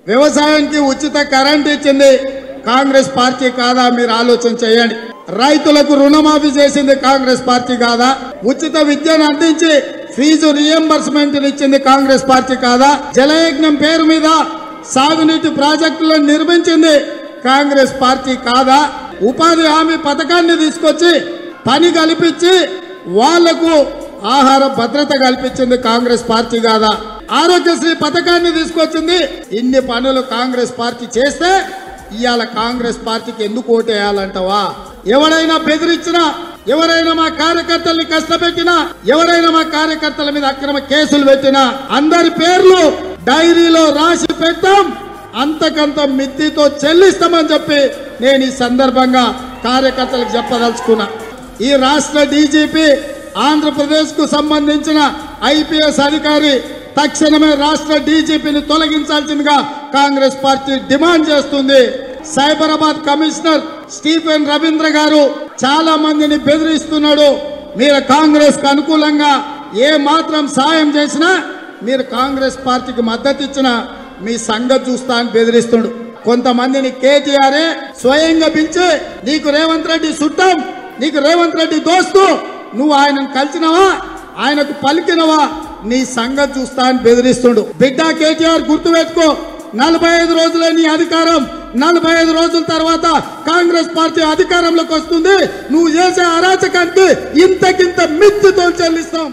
వ్యవసాయానికి ఉచిత కరెంట్ ఇచ్చింది కాంగ్రెస్ పార్టీ కాదా? మీరు ఆలోచన చేయండి. రైతులకు రుణమాఫీ చేసింది కాంగ్రెస్ పార్టీ కాదా? ఉచిత విద్యను అందించి ఫీజు రియంబర్స్మెంట్ ఇచ్చింది కాంగ్రెస్ పార్టీ కాదా? జలయజ్ఞం పేరు మీద సాగునీటి ప్రాజెక్టులను నిర్మించింది కాంగ్రెస్ పార్టీ కాదా? ఉపాధి హామీ పథకాన్ని తీసుకొచ్చి పని కల్పించి వాళ్లకు ఆహార భద్రత కల్పించింది కాంగ్రెస్ పార్టీ కాదా? ఆరోగ్యశ్రీ పథకాన్ని తీసుకొచ్చింది. ఇన్ని పనులు కాంగ్రెస్ పార్టీ చేస్తే ఇవాళ కాంగ్రెస్ పార్టీకి ఎందుకు ఓటేయాలంటావా? ఎవరైనా బెదిరించినా, ఎవరైనా మా కార్యకర్తల్ని కష్టపెట్టినా, ఎవరైనా మా కార్యకర్తల మీద అక్రమ కేసులు పెట్టినా అందరి పేర్లు డైరీలో రాసి పెట్టాం, అంతకంత మిత్తితో చెల్లిస్తామని చెప్పి నేను ఈ సందర్భంగా కార్యకర్తలకు చెప్పదలుచుకున్నా. ఈ రాష్ట్ర డీజీపీ, ఆంధ్రప్రదేశ్ కు సంబంధించిన ఐపీఎస్ అధికారి తక్షణమే రాష్ట్ర డీజీపీని తొలగించాల్సిందిగా కాంగ్రెస్ పార్టీ డిమాండ్ చేస్తుంది. సైబరాబాద్ కమిషనర్ స్టీఫెన్ రవీంద్ర గారు చాలా మందిని బెదిరిస్తున్నాడు. మీరు కాంగ్రెస్ కు అనుకూలంగా ఏ మాత్రం సాయం చేసినా, మీరు కాంగ్రెస్ పార్టీకి మద్దతు ఇచ్చినా మీ సంగతి చూస్తా అని బెదిరిస్తున్నాడు. కొంతమందిని కేటీఆర్ఏ స్వయంగా పిలిచి నీకు రేవంత్ రెడ్డి చుట్టం, నీకు రేవంత్ రెడ్డి దోస్తు, నువ్వు ఆయనను కలిసినవా, ఆయనకు పలికినవా, నీ సంగతి చూస్తా అని బెదిరిస్తుడు. బిడ్డ కేటీఆర్ గుర్తుపెట్టుకో, 45 రోజులే నీ అధికారం. 45 రోజుల తర్వాత కాంగ్రెస్ పార్టీ అధికారంలోకి వస్తుంది. నువ్వు చేసే అరాచకానికి ఇంతకింత మిత్తితో చెల్లిస్తాం.